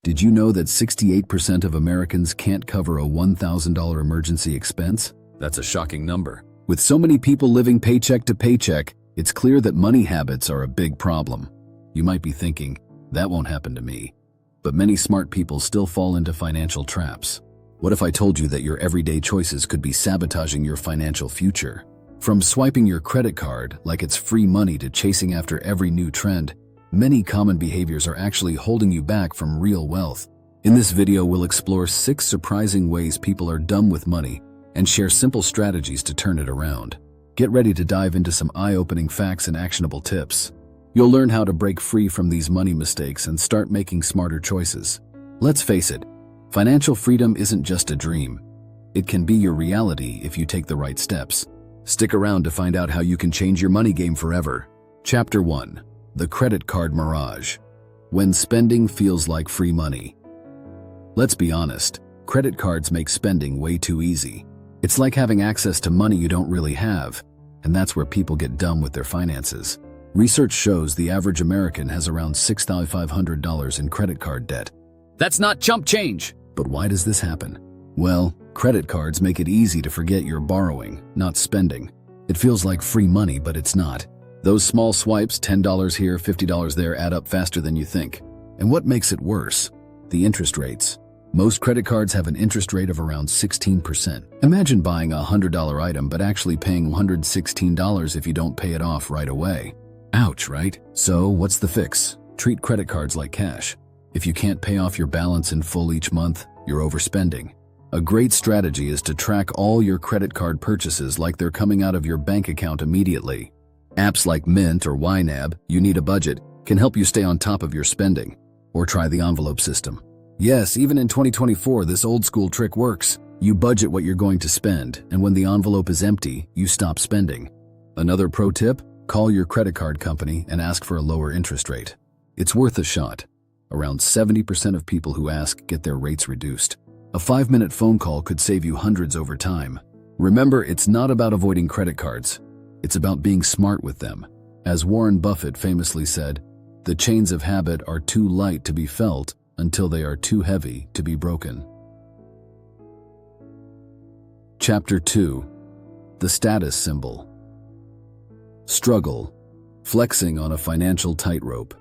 Did you know that 68% of Americans can't cover a $1,000 emergency expense? That's a shocking number. With so many people living paycheck to paycheck, it's clear that money habits are a big problem. You might be thinking, that won't happen to me. But many smart people still fall into financial traps. What if I told you that your everyday choices could be sabotaging your financial future? From swiping your credit card like it's free money to chasing after every new trend, many common behaviors are actually holding you back from real wealth. In this video, we'll explore 6 surprising ways people are dumb with money and share simple strategies to turn it around. Get ready to dive into some eye-opening facts and actionable tips. You'll learn how to break free from these money mistakes and start making smarter choices. Let's face it, financial freedom isn't just a dream. It can be your reality if you take the right steps. Stick around to find out how you can change your money game forever. Chapter 1. The Credit Card Mirage. When spending feels like free money. Let's be honest, credit cards make spending way too easy. It's like having access to money you don't really have, and that's where people get dumb with their finances. Research shows the average American has around $6,500 in credit card debt. That's not chump change! But why does this happen? Well, credit cards make it easy to forget you're borrowing, not spending. It feels like free money, but it's not. Those small swipes, $10 here, $50 there, add up faster than you think. And what makes it worse? The interest rates. Most credit cards have an interest rate of around 16%. Imagine buying a $100 item but actually paying $116 if you don't pay it off right away. Ouch, right? So what's the fix? Treat credit cards like cash. If you can't pay off your balance in full each month, you're overspending. A great strategy is to track all your credit card purchases like they're coming out of your bank account immediately. Apps like Mint or YNAB, You Need a Budget, can help you stay on top of your spending. Or try the envelope system. Yes, even in 2024, this old school trick works. You budget what you're going to spend, and when the envelope is empty, you stop spending. Another pro tip? Call your credit card company and ask for a lower interest rate. It's worth a shot. Around 70% of people who ask get their rates reduced. A 5-minute phone call could save you hundreds over time. Remember, it's not about avoiding credit cards. It's about being smart with them. As Warren Buffett famously said, the chains of habit are too light to be felt until they are too heavy to be broken. Chapter 2. The Status Symbol. Struggle. Flexing on a financial tightrope.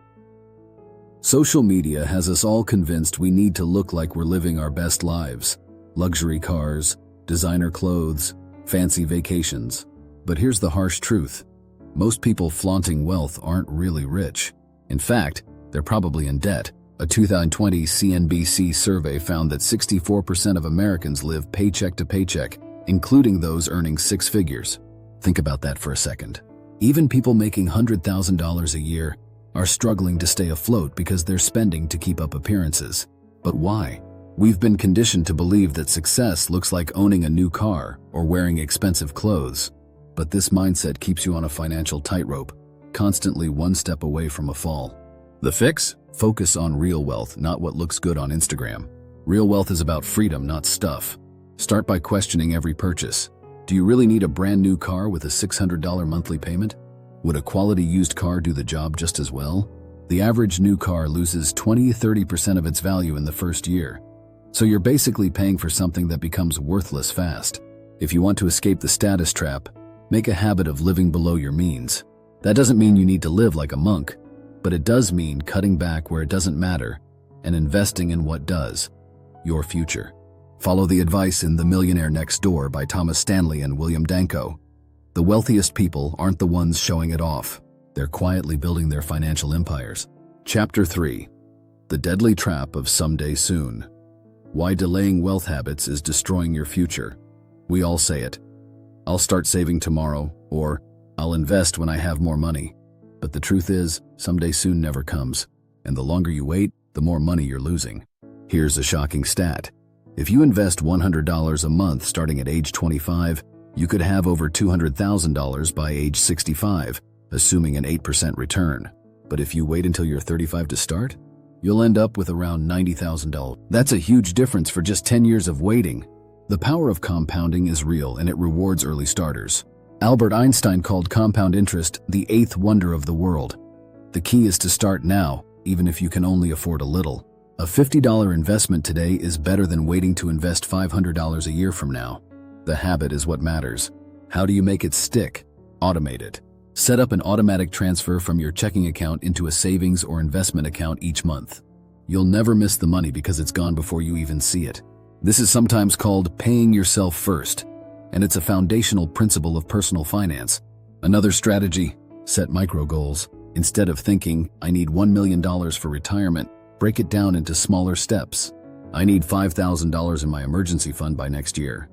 Social media has us all convinced we need to look like we're living our best lives. Luxury cars, designer clothes, fancy vacations. But here's the harsh truth. Most people flaunting wealth aren't really rich. In fact, they're probably in debt. A 2020 CNBC survey found that 64% of Americans live paycheck to paycheck, including those earning 6 figures. Think about that for a second. Even people making $100,000 a year are struggling to stay afloat because they're spending to keep up appearances. But why? We've been conditioned to believe that success looks like owning a new car or wearing expensive clothes. But this mindset keeps you on a financial tightrope, constantly one step away from a fall. The fix? Focus on real wealth, not what looks good on Instagram. Real wealth is about freedom, not stuff. Start by questioning every purchase. Do you really need a brand new car with a $600 monthly payment? Would a quality used car do the job just as well? The average new car loses 20–30% of its value in the first year. So you're basically paying for something that becomes worthless fast. If you want to escape the status trap, make a habit of living below your means. That doesn't mean you need to live like a monk, but it does mean cutting back where it doesn't matter and investing in what does, your future. Follow the advice in The Millionaire Next Door by Thomas Stanley and William Danko. The wealthiest people aren't the ones showing it off. They're quietly building their financial empires. Chapter 3. The Deadly Trap of Someday Soon. Why delaying wealth habits is destroying your future. We all say it. I'll start saving tomorrow, or I'll invest when I have more money. But the truth is, someday soon never comes. And the longer you wait, the more money you're losing. Here's a shocking stat. If you invest $100 a month starting at age 25, you could have over $200,000 by age 65, assuming an 8% return. But if you wait until you're 35 to start, you'll end up with around $90,000. That's a huge difference for just 10 years of waiting. The power of compounding is real, and it rewards early starters. Albert Einstein called compound interest the 8th wonder of the world. The key is to start now, even if you can only afford a little. A $50 investment today is better than waiting to invest $500 a year from now. The habit is what matters. How do you make it stick? Automate it. Set up an automatic transfer from your checking account into a savings or investment account each month. You'll never miss the money because it's gone before you even see it. This is sometimes called paying yourself first, and it's a foundational principle of personal finance. Another strategy, set micro goals. Instead of thinking, I need $1 million for retirement, break it down into smaller steps. I need $5,000 in my emergency fund by next year.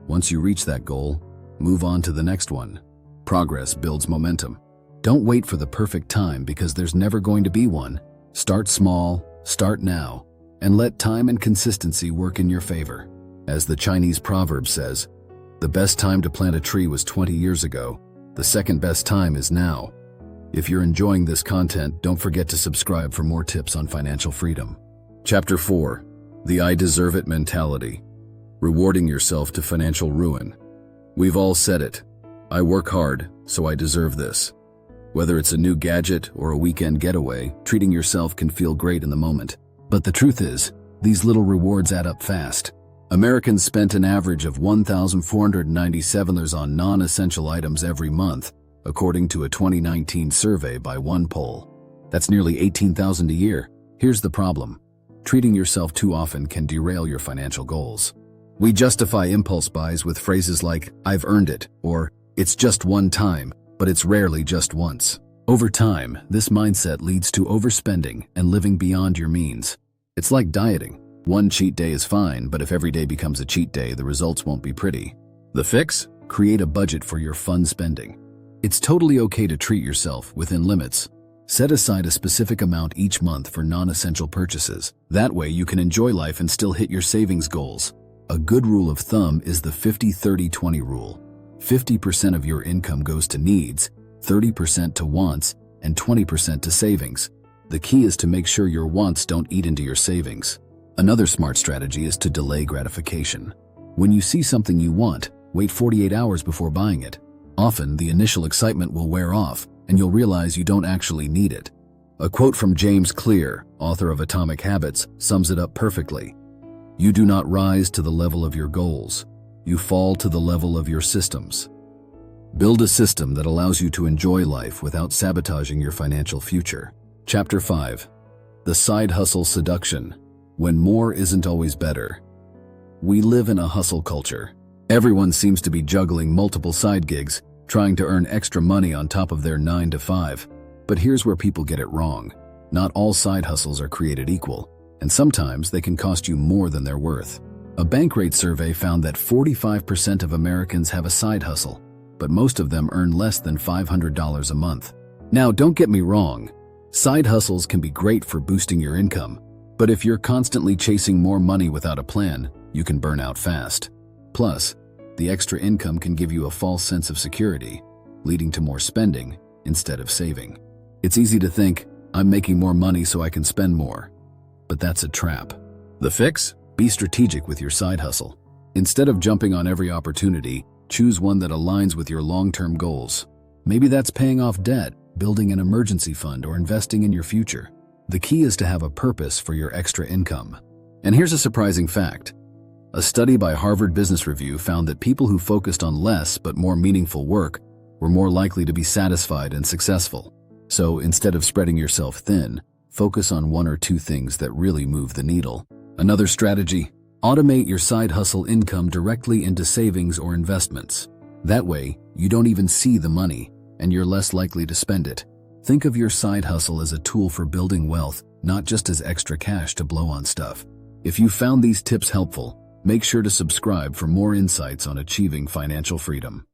Once you reach that goal, move on to the next one. Progress builds momentum. Don't wait for the perfect time because there's never going to be one. Start small, start now, and let time and consistency work in your favor. As the Chinese proverb says, the best time to plant a tree was 20 years ago. The second best time is now. If you're enjoying this content, don't forget to subscribe for more tips on financial freedom. Chapter 4. The I deserve it mentality. Rewarding yourself to financial ruin. We've all said it. I work hard, so I deserve this. Whether it's a new gadget or a weekend getaway, treating yourself can feel great in the moment. But the truth is, these little rewards add up fast. Americans spent an average of $1,497 on non-essential items every month, according to a 2019 survey by OnePoll. That's nearly $18,000 a year. Here's the problem. Treating yourself too often can derail your financial goals. We justify impulse buys with phrases like, I've earned it, or it's just one time, but it's rarely just once. Over time, this mindset leads to overspending and living beyond your means. It's like dieting. One cheat day is fine, but if every day becomes a cheat day, the results won't be pretty. The fix? Create a budget for your fun spending. It's totally okay to treat yourself within limits. Set aside a specific amount each month for non-essential purchases. That way you can enjoy life and still hit your savings goals. A good rule of thumb is the 50-30-20 rule. 50% of your income goes to needs, 30% to wants, and 20% to savings. The key is to make sure your wants don't eat into your savings. Another smart strategy is to delay gratification. When you see something you want, wait 48 hours before buying it. Often, the initial excitement will wear off, and you'll realize you don't actually need it. A quote from James Clear, author of Atomic Habits, sums it up perfectly. You do not rise to the level of your goals. You fall to the level of your systems. Build a system that allows you to enjoy life without sabotaging your financial future. Chapter 5. The Side Hustle Seduction. When more isn't always better. We live in a hustle culture. Everyone seems to be juggling multiple side gigs, trying to earn extra money on top of their 9 to 5. But here's where people get it wrong. Not all side hustles are created equal, and sometimes they can cost you more than they're worth. A Bankrate survey found that 45% of Americans have a side hustle, but most of them earn less than $500 a month. Now, don't get me wrong. Side hustles can be great for boosting your income, but if you're constantly chasing more money without a plan, you can burn out fast. Plus, the extra income can give you a false sense of security, leading to more spending instead of saving. It's easy to think, I'm making more money so I can spend more. But that's a trap. The fix? Be strategic with your side hustle. Instead of jumping on every opportunity, choose one that aligns with your long-term goals. Maybe that's paying off debt, building an emergency fund, or investing in your future. The key is to have a purpose for your extra income. And here's a surprising fact. A study by Harvard Business Review found that people who focused on less but more meaningful work were more likely to be satisfied and successful. So instead of spreading yourself thin, focus on one or two things that really move the needle. Another strategy, automate your side hustle income directly into savings or investments. That way, you don't even see the money, and you're less likely to spend it. Think of your side hustle as a tool for building wealth, not just as extra cash to blow on stuff. If you found these tips helpful, make sure to subscribe for more insights on achieving financial freedom.